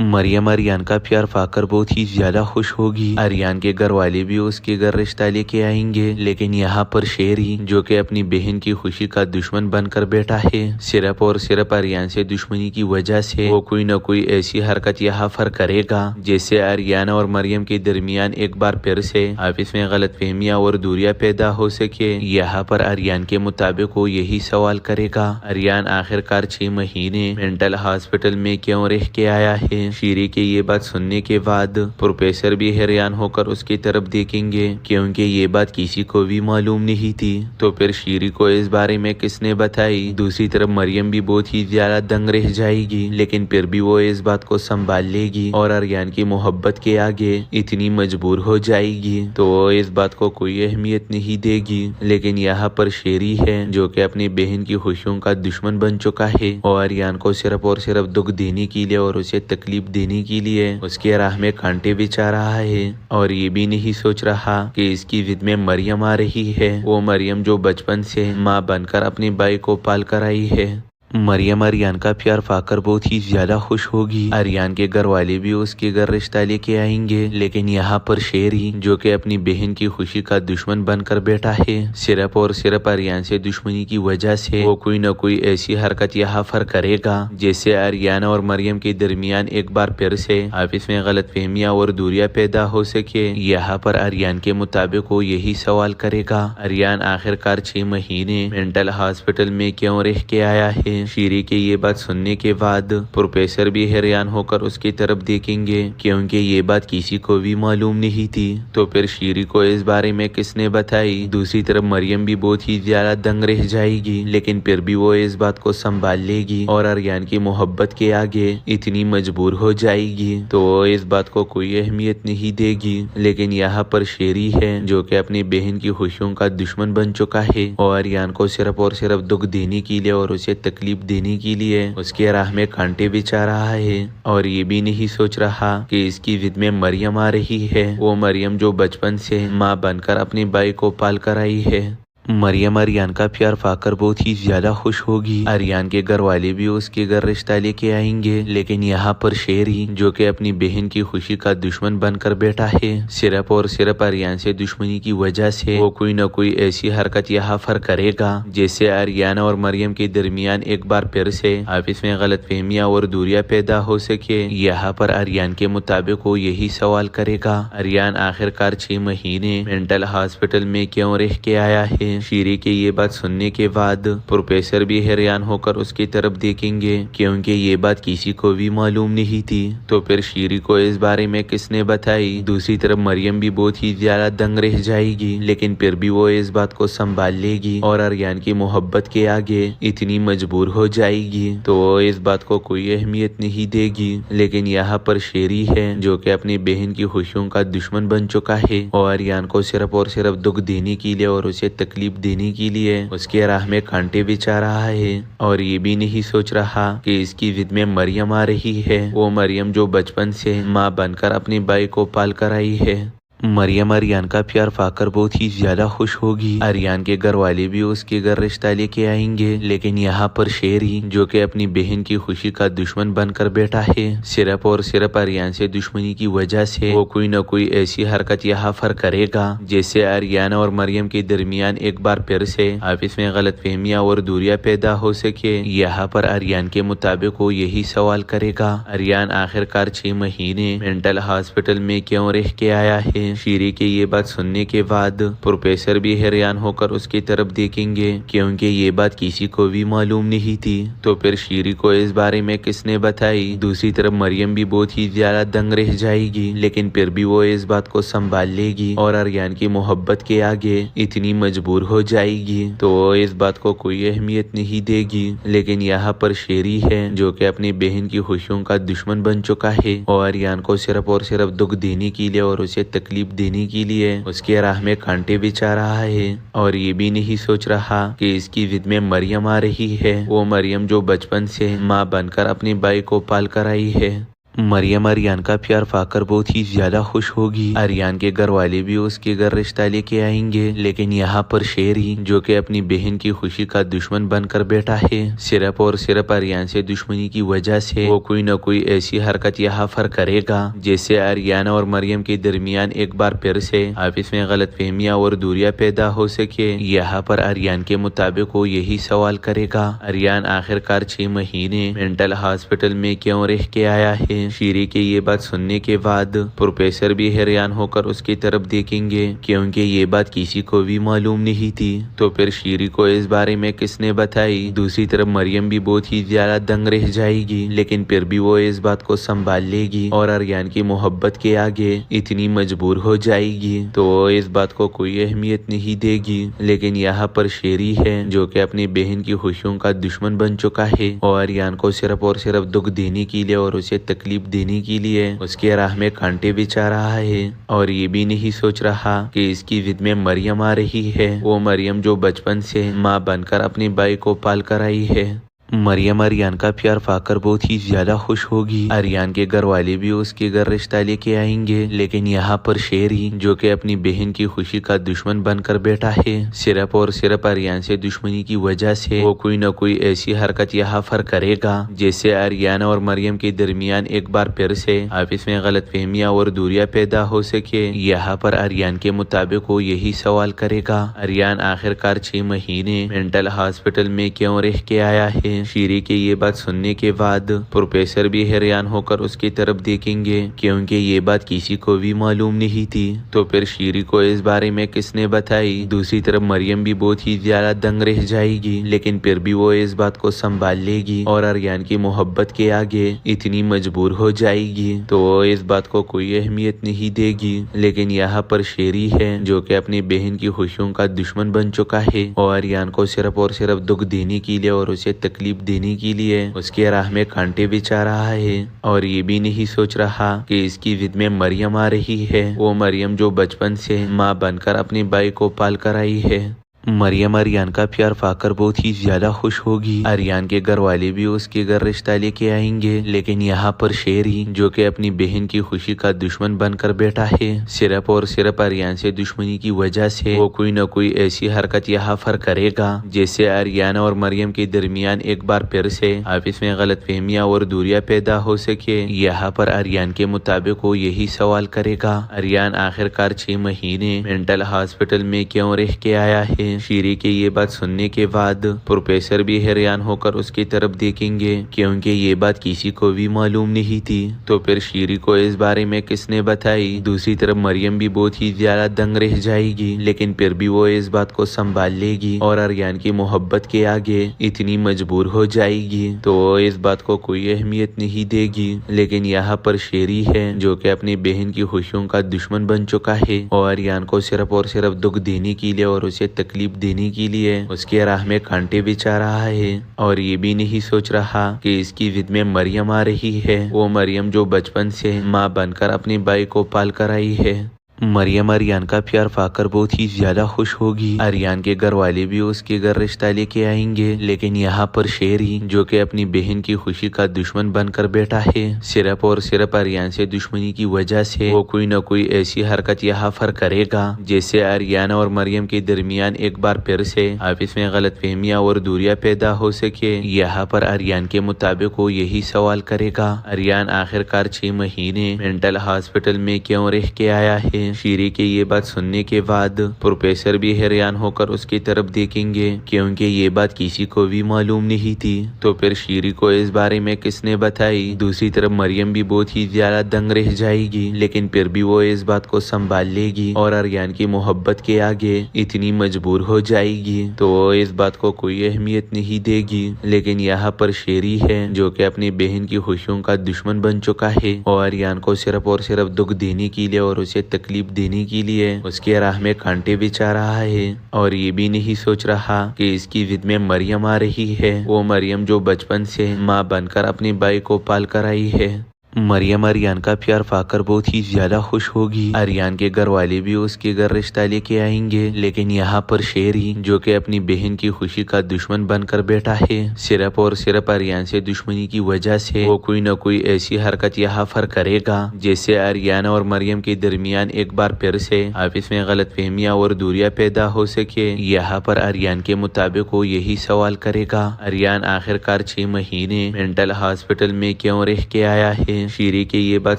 S6: मरियम आर्यन का प्यार पाकर बहुत ही ज्यादा खुश होगी। आर्यन के घर वाले भी उसके घर रिश्ता लेके आएंगे, लेकिन यहाँ पर शेरी जो कि अपनी बहन की खुशी का दुश्मन बनकर बैठा है, सिर्फ और सिर्फ आर्यन से दुश्मनी की वजह से वो कोई न कोई ऐसी हरकत यहाँ पर करेगा जिससे आर्यन और मरियम के दरमियान एक बार फिर से आपस में गलतफहमियां और दूरियां पैदा हो सके। यहाँ पर आर्यन के मुताबिक वो यही सवाल करेगा, आर्यन आखिरकार 6 महीने मेंटल हॉस्पिटल में क्यों रह के आया है। शीरी के ये बात सुनने के बाद प्रोफेसर भी हैरान होकर उसकी तरफ देखेंगे, क्योंकि ये बात किसी को भी मालूम नहीं थी। तो फिर शीरी को इस बारे में किसने बताई। दूसरी तरफ मरियम भी बहुत ही ज्यादा दंग रह जाएगी, लेकिन फिर भी वो इस बात को संभाल लेगी और आर्यन की मोहब्बत के आगे इतनी मजबूर हो जाएगी तो वो इस बात को कोई अहमियत नहीं देगी। लेकिन यहाँ पर शेरी है जो कि अपनी बहन की खुशियों का दुश्मन बन चुका है और आर्यन को सिर्फ और सिर्फ दुख देने के लिए और उसे तकलीफ देने के लिए उसके राह में कांटे बिछा रहा है और ये भी नहीं सोच रहा कि इसकी जिद में मरियम आ रही है। वो मरियम जो बचपन से माँ बनकर अपने भाई को पाल कर आई है। मरियम आर्यन का प्यार पाकर बहुत ही ज्यादा खुश होगी। आर्यन के घर वाले भी उसके घर रिश्ता लेके आएंगे, लेकिन यहाँ पर शेरी जो कि अपनी बहन की खुशी का दुश्मन बनकर बैठा है, सिर्फ और सिर्फ आर्यन से दुश्मनी की वजह से वो कोई न कोई ऐसी हरकत यहाँ पर करेगा जिससे आर्यन और मरियम के दरमियान एक बार फिर से आपस में गलतफहमियां और दूरियां पैदा हो सके। यहाँ पर आर्यन के मुताबिक वो यही सवाल करेगा, आर्यन आखिरकार 6 महीने मेंटल हॉस्पिटल में क्यों रह के आया है। शीरी के ये बात सुनने के बाद प्रोफेसर भी हैरान होकर उसकी तरफ देखेंगे, क्योंकि ये बात किसी को भी मालूम नहीं थी। तो फिर शीरी को इस बारे में किसने बताई। दूसरी तरफ मरियम भी बहुत ही ज्यादा दंग रह जाएगी, लेकिन फिर भी वो इस बात को संभाल लेगी और आर्यन की मोहब्बत के आगे इतनी मजबूर हो जाएगी तो वो इस बात को कोई अहमियत नहीं देगी। लेकिन यहाँ पर शेरी है जो कि अपनी बहन की खुशियों का दुश्मन बन चुका है और आर्यन को सिर्फ और सिर्फ दुख देने के लिए और उसे तकलीफ देने के लिए उसके राह में कांटे बिछा रहा है और ये भी नहीं सोच रहा कि इसकी जिद में मरियम आ रही है। वो मरियम जो बचपन से माँ बनकर अपने भाई को पाल कर आई है। مریم اریان کا پیار پا کر بہت ہی زیادہ خوش ہوگی۔ اریان کے گھر والے بھی اس کے گھر رشتہ لے کے آئیں گے، لیکن یہاں پر شیر ہی جو کہ اپنی بہن کی خوشی کا دشمن بن کر بیٹھا ہے، صرف اور صرف اریان سے دشمنی کی وجہ سے وہ کوئی نہ کوئی ایسی حرکت یہاں پر کرے گا جس سے اریان اور مریم کے درمیان ایک بار پھر سے آپس میں غلط فہمیاں اور دوریاں پیدا ہو سکے۔ یہاں پر اریان کے مطابق وہ یہی سوال کرے گا، اریان آخر کار 6 مہینے مینٹل ہاسپٹل میں کیوں رہ کے آیا ہے؟ شیری کے یہ بات سننے کے بعد پروفیسر بھی حیران ہو کر اس کی طرف دیکھیں گے، کیونکہ یہ بات کسی کو بھی معلوم نہیں تھی۔ تو پھر شیری کو اس بارے میں کس نے بتائی؟ دوسری طرف مریم بھی بہت ہی زیادہ دنگ رہ جائے گی، لیکن پھر بھی وہ اس بات کو سنبھال لے گی اور اریان کی محبت کے آگے اتنی مجبور ہو جائے گی تو وہ اس بات کو کوئی اہمیت نہیں دے گی۔ لیکن یہاں پر شیری ہے جو کہ اپنی بہن کی خوشیوں کا دشمن بن چکا ہے اور اریان کو صرف اور صرف دکھ دینے کے لیے اور اسے تکلیف دینے کے لیے اس کے راہ میں کانٹے بچھا رہا ہے، اور یہ بھی نہیں سوچ رہا کہ اس کی ضد میں مریم آ رہی ہے، وہ مریم جو بچپن سے ماں بن کر اپنے بھائی کو پال کر آئی ہے۔ مریم اریان کا پیار پا کر بہت ہی زیادہ خوش ہوگی۔ اریان کے گھر والے بھی اس کے گھر رشتہ لے کے آئیں گے، لیکن یہاں پر شیر ہی جو کہ اپنی بہن کی خوشی کا دشمن بن کر بیٹھا ہے، صرف اور صرف اریان سے دشمنی کی وجہ سے وہ کوئی نہ کوئی ایسی حرکت یہاں پر کرے گا جس سے اریان اور مریم کے درمیان ایک بار پھر سے آپس میں غلط فہمیاں اور دوریاں پیدا ہو سکے۔ یہاں پر اریان کے مطابق وہ یہی سوال کرے گا، اریان آخر کار 6 مہینے مینٹل ہاسپٹل میں کیوں رہ کے آیا ہے؟ شیری کے یہ بات سننے کے بعد پروفیسر بھی حیران ہو کر اس کی طرف دیکھیں گے، کیونکہ یہ بات کسی کو بھی معلوم نہیں تھی۔ تو پھر شیری کو اس بارے میں کس نے بتائی؟ دوسری طرف مریم بھی بہت ہی زیادہ دنگ رہ جائے گی، لیکن پھر بھی وہ اس بات کو سنبھال لے گی اور اریان کی محبت کے آگے اتنی مجبور ہو جائے گی تو وہ اس بات کو کوئی اہمیت نہیں دے گی۔ لیکن یہاں پر شیری ہے جو کہ اپنی بہن کی خوشیوں کا دشمن بن چکا ہے اور اریان کو صرف اور صرف دکھ دینے کے لیے اور اسے تکلیف دینے کے لیے اس کے راہ میں کانٹے بچھا رہا ہے، اور یہ بھی نہیں سوچ رہا کہ اس کی ضد میں مریم آ رہی ہے، وہ مریم جو بچپن سے ماں بن کر اپنے بھائی کو پال کر آئی ہے۔ مریم اریان کا پیار پا کر بہت ہی زیادہ خوش ہوگی۔ اریان کے گھر والے بھی اس کے گھر رشتہ لے کے آئیں گے، لیکن یہاں پر شیر ہی جو کہ اپنی بہن کی خوشی کا دشمن بن کر بیٹھا ہے، صرف اور صرف اریان سے دشمنی کی وجہ سے وہ کوئی نہ کوئی ایسی حرکت یہاں پر کرے گا جس سے اریان اور مریم کے درمیان ایک بار پھر سے آپس میں غلط فہمیاں اور دوریاں پیدا ہو سکے۔ یہاں پر اریان کے مطابق وہ یہی سوال کرے گا، اریان آخر کار 6 مہینے مینٹل ہاسپٹل میں کیوں رہ کے آیا ہے؟ شیری کے یہ بات سننے کے بعد پروفیسر بھی حیران ہو کر اس کی طرف دیکھیں گے، کیونکہ یہ بات کسی کو بھی معلوم نہیں تھی۔ تو پھر شیری کو اس بارے میں کس نے بتائی؟ دوسری طرف مریم بھی بہت ہی زیادہ دنگ رہ جائے گی، لیکن پھر بھی وہ اس بات کو سنبھال لے گی اور اریان کی محبت کے آگے اتنی مجبور ہو جائے گی تو وہ اس بات کو کوئی اہمیت نہیں دے گی۔ لیکن یہاں پر شیری ہے جو کہ اپنی بہن کی خوشیوں کا دشمن بن چکا ہے اور اریان کو صرف اور صرف دکھ دینے کے لیے اور اسے تکلیف دینے کے لیے اس کے راہ میں کانٹے بچھا رہا ہے، اور یہ بھی نہیں سوچ رہا کہ اس کی ضد میں مریم آ رہی ہے، وہ مریم جو بچپن سے ماں بن کر اپنے بھائی کو پال کر آئی ہے۔ مریم اریان کا پیار پا کر بہت ہی زیادہ خوش ہوگی۔ اریان کے گھر والے بھی اس کے گھر رشتہ لے کے آئیں گے، لیکن یہاں پر شیر ہی جو کہ اپنی بہن کی خوشی کا دشمن بن کر بیٹھا ہے، صرف اور صرف اریان سے دشمنی کی وجہ سے وہ کوئی نہ کوئی ایسی حرکت یہاں پر کرے گا جس سے اریان اور مریم کے درمیان ایک بار پھر سے آپس میں غلط فہمیاں اور دوریاں پیدا ہو سکے۔ یہاں پر اریان کے مطابق وہ یہی سوال کرے گا، اریان آخر کار 6 مہینے مینٹل ہاسپٹل میں کیوں رہ کے آیا ہے؟ شیری کے یہ بات سننے کے بعد پروفیسر بھی حیران ہو کر اس کی طرف دیکھیں گے، کیونکہ یہ بات کسی کو بھی معلوم نہیں تھی۔ تو پھر شیری کو اس بارے میں کس نے بتائی؟ دوسری طرف مریم بھی بہت ہی زیادہ دنگ رہ جائے گی، لیکن پھر بھی وہ اس بات کو سنبھال لے گی اور اریان کی محبت کے آگے اتنی مجبور ہو جائے گی تو وہ اس بات کو کوئی اہمیت نہیں دے گی۔ لیکن یہاں پر شیری ہے جو کہ اپنی بہن کی خوشیوں کا دشمن بن چکا ہے اور اریان کو صرف اور صرف دکھ دینے کے لیے اور اسے تکلیف دینے کے لیے اس کے راہ میں کانٹے بچھا رہا ہے، اور یہ بھی نہیں سوچ رہا کہ اس کی ضد میں مریم آ رہی ہے، وہ مریم جو بچپن سے ماں بن کر اپنے بھائی کو پال کر آئی ہے۔ مریم आर्यन का प्यार पाकर बहुत ही ज्यादा खुश होगी। आर्यन के घर वाले भी उसके घर रिश्ता लेके आएंगे, लेकिन यहाँ पर शेरी जो कि अपनी बहन की खुशी का दुश्मन बनकर बैठा है, सिर्फ और सिर्फ आर्यन से दुश्मनी की वजह से वो कोई न कोई ऐसी हरकत यहाँ पर करेगा जिससे आर्यन और मरियम के दरमियान एक बार फिर से आपस में गलतफहमियां और दूरियां पैदा हो सके। यहाँ पर आर्यन के मुताबिक वो यही सवाल करेगा, आर्यन आखिरकार 6 महीने मेंटल हॉस्पिटल में क्यों रह के आया है। शीरी के ये बात सुनने के बाद प्रोफेसर भी हैरान होकर उसकी तरफ देखेंगे, क्योंकि ये बात किसी को भी मालूम नहीं थी। तो फिर शीरी को इस बारे में किसने बताई। दूसरी तरफ मरियम भी बहुत ही ज्यादा दंग रह जाएगी, लेकिन फिर भी वो इस बात को संभाल लेगी और आर्यन की मोहब्बत के आगे इतनी मजबूर हो जाएगी तो वो इस बात को कोई अहमियत नहीं देगी। लेकिन यहाँ पर शेरी है जो कि अपनी बहन की खुशियों का दुश्मन बन चुका है और आर्यन को सिर्फ और सिर्फ दुख देने के लिए और उसे तकलीफ देने के लिए उसके राह में कांटे बिछा रहा है और ये भी नहीं सोच रहा कि इसकी जिद में मरियम आ रही है। वो मरियम जो बचपन से माँ बनकर अपनी बाई को पाल कर आई है। मरियम आर्यन का प्यार पाकर बहुत ही ज्यादा खुश होगी। आर्यन के घर वाले भी उसके घर रिश्ता लेके आएंगे, लेकिन यहाँ पर शेरी जो कि अपनी बहन की खुशी का दुश्मन बनकर बैठा है, सिर्फ और सिर्फ आर्यन से दुश्मनी की वजह से वो कोई न कोई ऐसी हरकत यहाँ पर करेगा जिससे आर्यन और मरियम के दरमियान एक बार फिर से आपस में गलतफहमियां और दूरियां पैदा हो सके। यहाँ पर आर्यन के मुताबिक वो यही सवाल करेगा, आर्यन आखिरकार 6 महीने मेंटल हॉस्पिटल में क्यों रह के आया है। शीरी के ये बात सुनने के बाद प्रोफेसर भी हैरान होकर उसकी तरफ देखेंगे, क्योंकि ये बात किसी को भी मालूम नहीं थी। तो फिर शीरी को इस बारे में किसने बताई। दूसरी तरफ मरियम भी बहुत ही ज्यादा दंग रह जाएगी, लेकिन फिर भी वो इस बात को संभाल लेगी और आर्यन की मोहब्बत के आगे इतनी मजबूर हो जाएगी तो वो इस बात को कोई अहमियत नहीं देगी। लेकिन यहाँ पर शेरी है जो कि अपनी बहन की खुशियों का दुश्मन बन चुका है और आर्यन को सिर्फ और सिर्फ दुख देने के लिए और उसे तकलीफ देने के लिए उसके राह में कांटे बिछा रहा है और ये भी नहीं सोच रहा कि इसकी जिद में मरियम आ रही है। वो मरियम जो बचपन से माँ बनकर अपनी बाई को पाल कर आई है। मरियम आर्यन का प्यार पाकर बहुत ही ज्यादा खुश होगी। आर्यन के घर वाले भी उसके घर रिश्ता लेके आएंगे, लेकिन यहाँ पर शेरी जो कि अपनी बहन की खुशी का दुश्मन बनकर बैठा है, सिर्फ और सिर्फ आर्यन से दुश्मनी की वजह से वो कोई न कोई ऐसी हरकत यहाँ पर करेगा जिससे आर्यन और मरियम के दरमियान एक बार फिर से आपस में गलतफहमियां और दूरियां पैदा हो सके। यहाँ पर आर्यन के मुताबिक वो यही सवाल करेगा, आर्यन आखिरकार 6 महीने मेंटल हॉस्पिटल में क्यों रह के आया है। शीरी के ये बात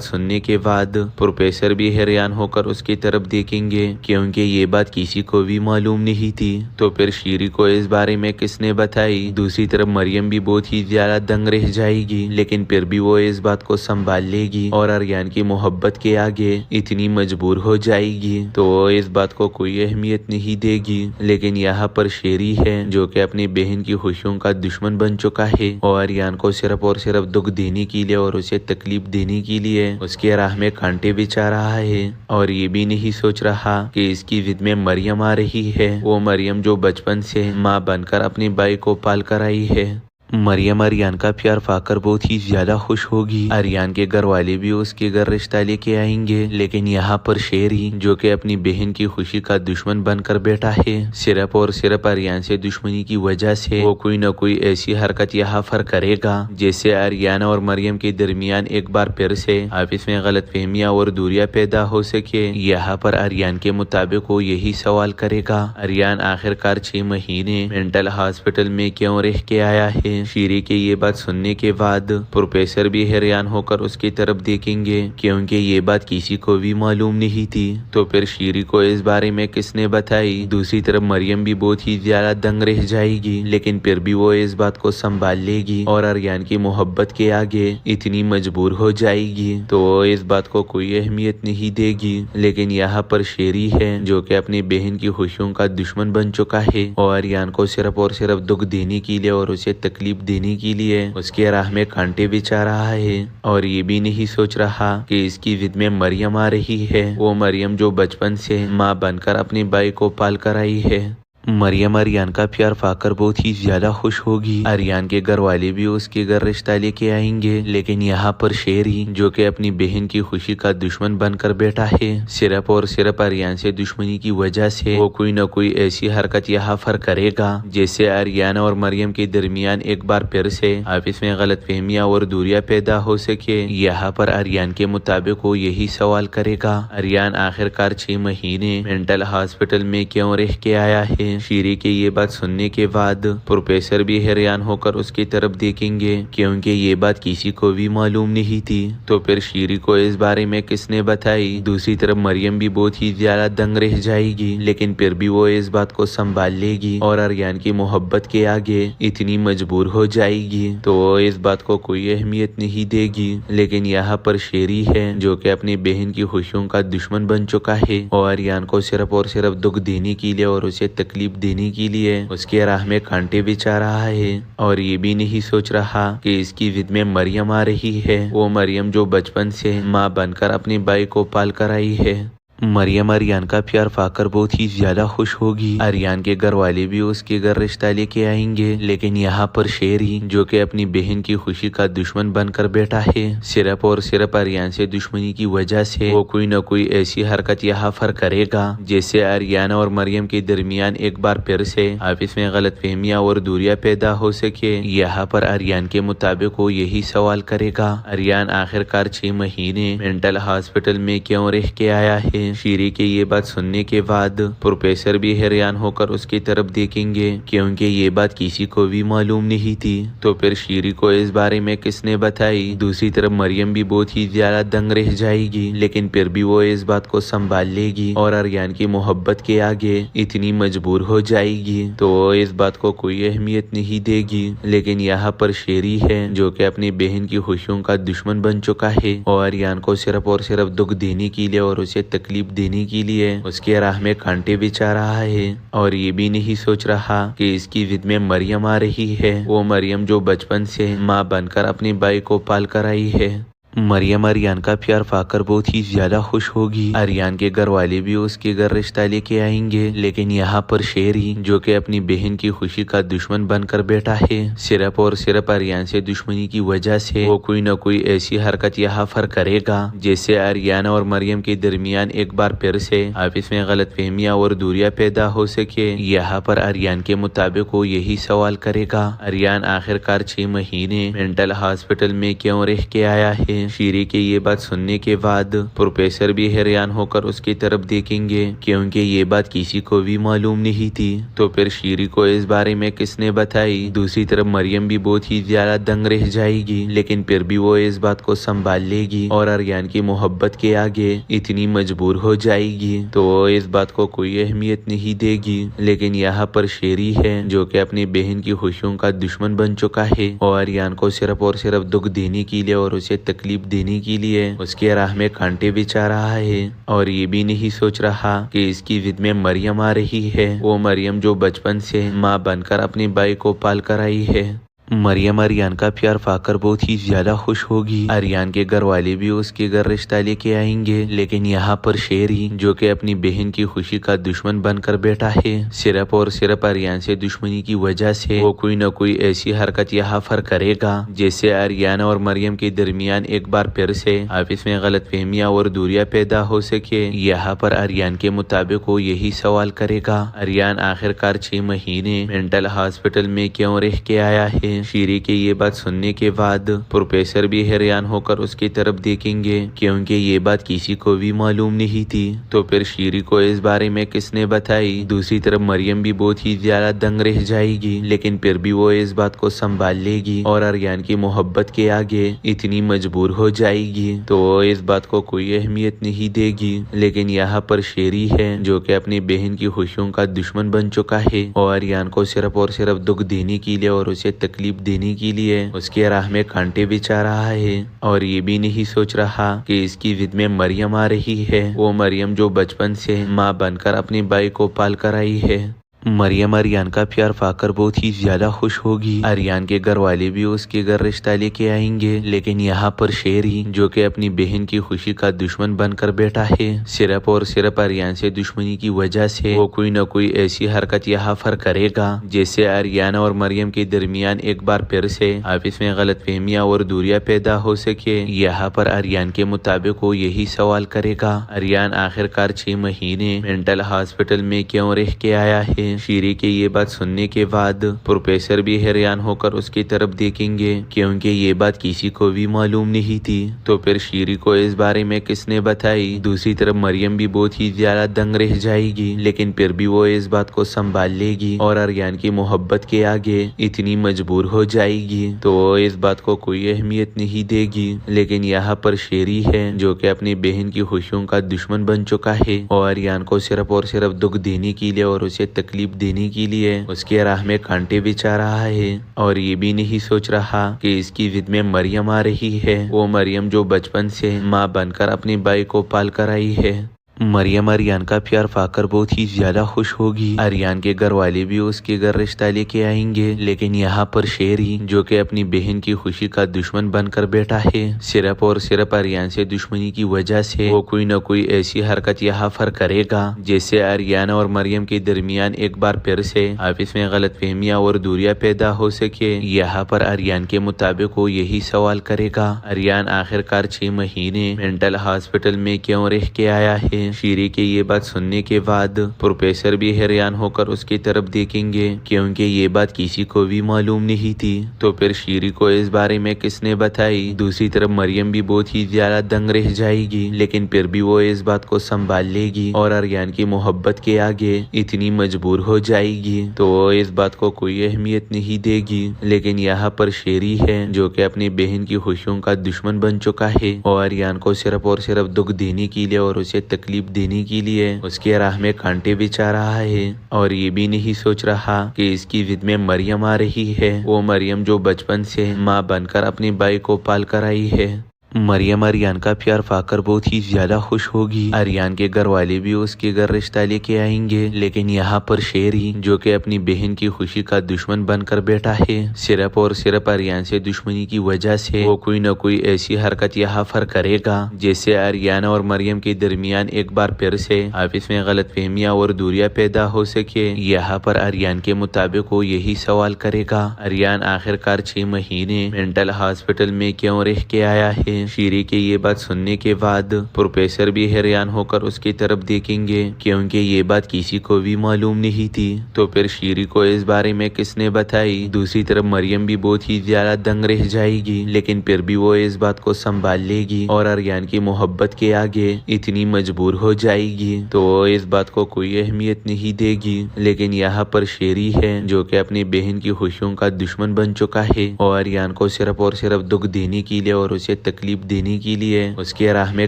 S6: सुनने के बाद प्रोफेसर भी हैरान होकर उसकी तरफ देखेंगे, क्योंकि ये बात किसी को भी मालूम नहीं थी। तो फिर शीरी को इस बारे में किसने बताई। दूसरी तरफ मरियम भी बहुत ही ज्यादा दंग रह जाएगी, लेकिन फिर भी वो इस बात को संभाल लेगी और आर्यन की मोहब्बत के आगे इतनी मजबूर हो जाएगी तो वो इस बात को कोई अहमियत नहीं देगी। लेकिन यहाँ पर शेरी है जो कि अपनी बहन की खुशियों का दुश्मन बन चुका है और आर्यन को सिर्फ और सिर्फ दुख देने के लिए और उसे तकलीफ देने के लिए उसके राह में कांटे बिछा रहा है और ये भी नहीं सोच रहा कि इसकी जिद में मरियम आ रही है। वो मरियम जो बचपन से माँ बनकर अपनी बाई को पाल कर आई है। मरियम आर्यन का प्यार पाकर बहुत ही ज्यादा खुश होगी। आर्यन के घर वाले भी उसके घर रिश्ता लेके आएंगे, लेकिन यहाँ पर शेरी जो कि अपनी बहन की खुशी का दुश्मन बनकर बैठा है, सिर्फ और सिर्फ आर्यन से दुश्मनी की वजह से वो कोई न कोई ऐसी हरकत यहाँ पर करेगा जिससे आर्यन और मरियम के दरमियान एक बार फिर से आपस में गलतफहमियां और दूरियां पैदा हो सके। यहाँ पर आर्यन के मुताबिक वो यही सवाल करेगा, आर्यन आखिरकार 6 महीने मेंटल हॉस्पिटल में क्यों रह के आया है। शीरी के ये बात सुनने के बाद प्रोफेसर भी हैरान होकर उसकी तरफ देखेंगे, क्योंकि ये बात किसी को भी मालूम नहीं थी। तो फिर शीरी को इस बारे में किसने बताई। दूसरी तरफ मरियम भी बहुत ही ज्यादा दंग रह जाएगी, लेकिन फिर भी वो इस बात को संभाल लेगी और आर्यन की मोहब्बत के आगे इतनी मजबूर हो जाएगी तो वो इस बात को कोई अहमियत नहीं देगी। लेकिन यहाँ पर शेरी है जो कि अपनी बहन की खुशियों का दुश्मन बन चुका है और आर्यन को सिर्फ और सिर्फ दुख देने के लिए और उसे तकलीफ देने के लिए उसके राह में कांटे बिछा रहा है और ये भी नहीं सोच रहा कि इसकी जिद में मरियम आ रही है। वो मरियम जो बचपन से माँ बनकर अपनी बाई को पाल कर आई है। مریم आर्यन का प्यार पाकर बहुत ही ज्यादा खुश होगी। आर्यन के घर वाले भी उसके घर रिश्ता लेके आएंगे, लेकिन यहाँ पर शेरी जो कि अपनी बहन की खुशी का दुश्मन बनकर बैठा है, सिर्फ और सिर्फ आर्यन से दुश्मनी की वजह से वो कोई न कोई ऐसी हरकत यहाँ पर करेगा जिससे आर्यन और मरियम के दरमियान एक बार फिर से आपस में गलतफहमियां और दूरियां पैदा हो सके। यहाँ पर आर्यन के मुताबिक वो यही सवाल करेगा, आर्यन आखिरकार 6 महीने मेंटल हॉस्पिटल में क्यों रह के आया है। शीरी के ये बात सुनने के बाद प्रोफेसर भी हैरान होकर उसकी तरफ देखेंगे, क्योंकि ये बात किसी को भी मालूम नहीं थी। तो फिर शीरी को इस बारे में किसने बताई। दूसरी तरफ मरियम भी बहुत ही ज्यादा दंग रह जाएगी, लेकिन फिर भी वो इस बात को संभाल लेगी और आर्यन की मोहब्बत के आगे इतनी मजबूर हो जाएगी तो वो इस बात को कोई अहमियत नहीं देगी। लेकिन यहाँ पर शेरी है जो कि अपनी बहन की खुशियों का दुश्मन बन चुका है और आर्यन को सिर्फ और सिर्फ दुख देने के लिए और उसे तकलीफ देने के लिए उसके राह में कांटे बिछा रहा है, और ये भी नहीं सोच रहा कि इसकी जिद में मरियम आ रही है। वो मरियम जो बचपन से माँ बनकर अपनी बाई को पाल कर आई है। मरियम आर्यन का प्यार पाकर बहुत ही ज्यादा खुश होगी। आर्यन के घर वाले भी उसके घर रिश्ता लेके आएंगे, लेकिन यहाँ पर शेरी जो कि अपनी बहन की खुशी का दुश्मन बनकर बैठा है, सिर्फ और सिर्फ आर्यन से दुश्मनी की वजह से वो कोई न कोई ऐसी हरकत यहाँ पर करेगा जिससे आर्यन और मरियम के दरमियान एक बार फिर से आपस में गलतफहमियां और दूरियां पैदा हो सके। यहाँ पर आर्यन के मुताबिक वो यही सवाल करेगा, आर्यन आखिरकार 6 महीने मेंटल हॉस्पिटल में क्यों रह के आया है। शीरी के ये बात सुनने के बाद प्रोफेसर भी हैरान होकर उसकी तरफ देखेंगे, क्योंकि ये बात किसी को भी मालूम नहीं थी। तो फिर शीरी को इस बारे में किसने बताई। दूसरी तरफ मरियम भी बहुत ही ज्यादा दंग रह जाएगी, लेकिन फिर भी वो इस बात को संभाल लेगी और आर्यन की मोहब्बत के आगे इतनी मजबूर हो जाएगी तो वो इस बात को कोई अहमियत नहीं देगी। लेकिन यहाँ पर शेरी है जो कि अपनी बहन की खुशियों का दुश्मन बन चुका है और आर्यन को सिर्फ और सिर्फ दुख देने के लिए और उसे तकलीफ देने के लिए उसके राह में कांटे बिछा रहा है, और ये भी नहीं सोच रहा कि इसकी जिद में मरियम आ रही है। वो मरियम जो बचपन से माँ बनकर अपनी बाई को पाल कर आई है। मरियम आर्यन का प्यार पाकर बहुत ही ज्यादा खुश होगी। आर्यन के घर वाले भी उसके घर रिश्ता लेके आएंगे, लेकिन यहाँ पर शेरी जो कि अपनी बहन की खुशी का दुश्मन बनकर बैठा है, सिर्फ और सिर्फ आर्यन से दुश्मनी की वजह से वो कोई न कोई ऐसी हरकत यहाँ पर करेगा जिससे आर्यन और मरियम के दरमियान एक बार फिर से आपस में गलतफहमियां और दूरियां पैदा हो सके। यहाँ पर आर्यन के मुताबिक वो यही सवाल करेगा, आर्यन आखिरकार 6 महीने मेंटल हॉस्पिटल में क्यों रह के आया है। शीरी के ये बात सुनने के बाद प्रोफेसर भी हैरान होकर उसकी तरफ देखेंगे, क्योंकि ये बात किसी को भी मालूम नहीं थी। तो फिर शीरी को इस बारे में किसने बताई। दूसरी तरफ मरियम भी बहुत ही ज्यादा दंग रह जाएगी, लेकिन फिर भी वो इस बात को संभाल लेगी और आर्यन की मोहब्बत के आगे इतनी मजबूर हो जाएगी तो वो इस बात को कोई अहमियत नहीं देगी। लेकिन यहाँ पर शेरी है जो कि अपनी बहन की खुशियों का दुश्मन बन चुका है और आर्यन को सिर्फ और सिर्फ दुख देने के लिए और उसे तकलीफ देने के लिए उसके राह में कांटे बिछा रहा है, और ये भी नहीं सोच रहा कि इसकी जिद में मरियम आ रही है। वो मरियम जो बचपन से माँ बनकर अपनी बाई को पाल कर आई है। मरियम आर्यन का प्यार पाकर बहुत ही ज्यादा खुश होगी। आर्यन के घर वाले भी उसके घर रिश्ता लेके आएंगे, लेकिन यहाँ पर शेरी जो कि अपनी बहन की खुशी का दुश्मन बनकर बैठा है, सिर्फ और सिर्फ आर्यन से दुश्मनी की वजह से वो कोई न कोई ऐसी हरकत यहाँ पर करेगा जिससे आर्यन और मरियम के दरमियान एक बार फिर से आपस में गलतफहमियां और दूरियां पैदा हो सके। यहाँ पर आर्यन के मुताबिक वो यही सवाल करेगा, आर्यन आखिरकार 6 महीने मेंटल हॉस्पिटल में क्यों रह के आया है। शीरी के ये बात सुनने के बाद प्रोफेसर भी हैरान होकर उसकी तरफ देखेंगे, क्योंकि ये बात किसी को भी मालूम नहीं थी। तो फिर शीरी को इस बारे में किसने बताई। दूसरी तरफ मरियम भी बहुत ही ज्यादा दंग रह जाएगी, लेकिन फिर भी वो इस बात को संभाल लेगी और आर्यन की मोहब्बत के आगे इतनी मजबूर हो जाएगी तो वो इस बात को कोई अहमियत नहीं देगी। लेकिन यहाँ पर शेरी है जो कि अपनी बहन की खुशियों का दुश्मन बन चुका है और आर्यन को सिर्फ और सिर्फ दुख देने के लिए और उसे तकलीफ देने के लिए उसके राह में कांटे बिछा रहा है, और ये भी नहीं सोच रहा कि इसकी जिद में मरियम आ रही है। वो मरियम जो बचपन से माँ बनकर अपनी बाई को पाल कर आई है। مریم आर्यन का प्यार पाकर बहुत ही ज्यादा खुश होगी। आर्यन के घर वाले भी उसके घर रिश्ता लेके आएंगे, लेकिन यहाँ पर शेरी जो कि अपनी बहन की खुशी का दुश्मन बनकर बैठा है, सिर्फ और सिर्फ आर्यन से दुश्मनी की वजह से वो कोई न कोई ऐसी हरकत यहाँ पर करेगा जिससे आर्यन और मरियम के दरमियान एक बार फिर से आपस में गलतफहमियां और दूरियां पैदा हो सके। यहाँ पर आर्यन के मुताबिक वो यही सवाल करेगा, आर्यन आखिरकार 6 महीने मेंटल हॉस्पिटल में क्यों रह के आया है। शीरी के ये बात सुनने के बाद प्रोफेसर भी हैरान होकर उसकी तरफ देखेंगे, क्योंकि ये बात किसी को भी मालूम नहीं थी। तो फिर शीरी को इस बारे में किसने बताई। दूसरी तरफ मरियम भी बहुत ही ज्यादा दंग रह जाएगी, लेकिन फिर भी वो इस बात को संभाल लेगी और आर्यन की मोहब्बत के आगे इतनी मजबूर हो जाएगी तो वो इस बात को कोई अहमियत नहीं देगी। लेकिन यहाँ पर शेरी है जो कि अपनी बहन की खुशियों का दुश्मन बन चुका है और आर्यन को सिर्फ और सिर्फ दुख देने के लिए और उसे तकलीफ देने के लिए उसके राह में कांटे बिछा रहा है और ये भी नहीं सोच रहा कि इसकी जिद में मरियम आ रही है। वो मरियम जो बचपन से माँ बनकर अपनी बाई को पाल कर आई है। मरियम आर्यन का प्यार पाकर बहुत ही ज्यादा खुश होगी। आर्यन के घर वाले भी उसके घर रिश्ता लेके आएंगे, लेकिन यहाँ पर शेरी जो कि अपनी बहन की खुशी का दुश्मन बनकर बैठा है, सिर्फ और सिर्फ आर्यन से दुश्मनी की वजह से वो कोई न कोई ऐसी हरकत यहाँ पर करेगा जिससे आर्यन और मरियम के दरमियान एक बार फिर से आपस में गलतफहमियां और दूरियां पैदा हो सके। यहाँ पर आर्यन के मुताबिक वो यही सवाल करेगा, आर्यन आखिरकार 6 महीने मेंटल हॉस्पिटल में क्यों रह के आया है। शीरी के ये बात सुनने के बाद प्रोफेसर भी हैरान होकर उसकी तरफ देखेंगे, क्योंकि ये बात किसी को भी मालूम नहीं थी। तो फिर शीरी को इस बारे में किसने बताई। दूसरी तरफ मरियम भी बहुत ही ज्यादा दंग रह जाएगी, लेकिन फिर भी वो इस बात को संभाल लेगी और आर्यन की मोहब्बत के आगे इतनी मजबूर हो जाएगी तो वो इस बात को कोई अहमियत नहीं देगी। लेकिन यहाँ पर शेरी है जो कि अपनी बहन की खुशियों का दुश्मन बन चुका है और आर्यन को सिर्फ और सिर्फ दुख देने के लिए और उसे तकलीफ देने के लिए उसके राह में कांटे बिछा रहा है और ये भी नहीं सोच रहा कि इसकी जिद में मरियम आ रही है। वो मरियम जो बचपन से माँ बनकर अपनी बाई को पाल कर आई है। मरियम आर्यन का प्यार पाकर बहुत ही ज्यादा खुश होगी। आर्यन के घर वाले भी उसके घर रिश्ता लेके आएंगे, लेकिन यहाँ पर शेरी जो कि अपनी बहन की खुशी का दुश्मन बनकर बैठा है, सिर्फ और सिर्फ आर्यन से दुश्मनी की वजह से वो कोई न कोई ऐसी हरकत यहाँ पर करेगा जिससे आर्यन और मरियम के दरमियान एक बार फिर से आपस में गलतफहमियां और दूरियां पैदा हो सके। यहाँ पर आर्यन के मुताबिक वो यही सवाल करेगा, आर्यन आखिरकार 6 महीने मेंटल हॉस्पिटल में क्यों रह के आया है। शीरी के ये बात सुनने के बाद प्रोफेसर भी हैरान होकर उसकी तरफ देखेंगे, क्योंकि ये बात किसी को भी मालूम नहीं थी। तो फिर शीरी को इस बारे में किसने बताई। दूसरी तरफ मरियम भी बहुत ही ज्यादा दंग रह जाएगी, लेकिन फिर भी वो इस बात को संभाल लेगी और आर्यन की मोहब्बत के आगे इतनी मजबूर हो जाएगी तो वो इस बात को कोई अहमियत नहीं देगी। लेकिन यहाँ पर शेरी है जो कि अपनी बहन की खुशियों का दुश्मन बन चुका है और आर्यन को सिर्फ और सिर्फ दुख देने के लिए और उसे तकलीफ देने के लिए उसके राह में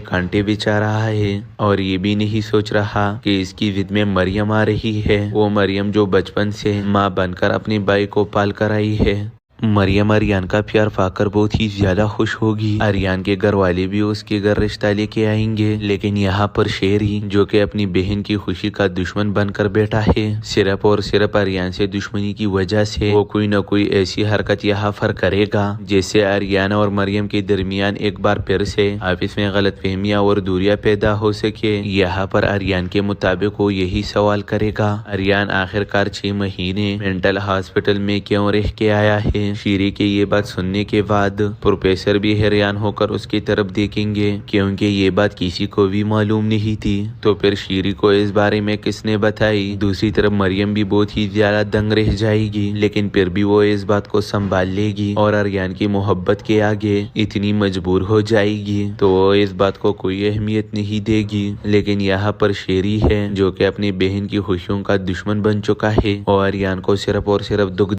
S6: कांटे बिछा रहा है और ये भी नहीं सोच रहा कि इसकी जिद में मरियम आ रही है। वो मरियम जो बचपन से माँ बनकर अपनी बाई को पाल कर आई है। मरियम आर्यन का प्यार पाकर बहुत ही ज्यादा खुश होगी। आर्यन के घर वाले भी उसके घर रिश्ता लेके आएंगे, लेकिन यहाँ पर शेरी जो कि अपनी बहन की खुशी का दुश्मन बनकर बैठा है, सिर्फ और सिर्फ आर्यन से दुश्मनी की वजह से वो कोई न कोई ऐसी हरकत यहाँ पर करेगा जिससे आर्यन और मरियम के दरमियान एक बार फिर से आपस में गलतफहमियां और दूरियां पैदा हो सके। यहाँ पर आर्यन के मुताबिक वो यही सवाल करेगा, आर्यन आखिरकार 6 महीने मेंटल हॉस्पिटल में क्यों रह के आया है। शीरी के ये बात सुनने के बाद प्रोफेसर भी हैरान होकर उसकी तरफ देखेंगे, क्योंकि ये बात किसी को भी मालूम नहीं थी। तो फिर शीरी को इस बारे में किसने बताई। दूसरी तरफ मरियम भी बहुत ही ज्यादा दंग रह जाएगी, लेकिन फिर भी वो इस बात को संभाल लेगी और आर्यन की मोहब्बत के आगे इतनी मजबूर हो जाएगी तो वो इस बात को कोई अहमियत नहीं देगी। लेकिन यहाँ पर शेरी है जो कि अपनी बहन की खुशियों का दुश्मन बन चुका है और आर्यन को सिर्फ और सिर्फ दुख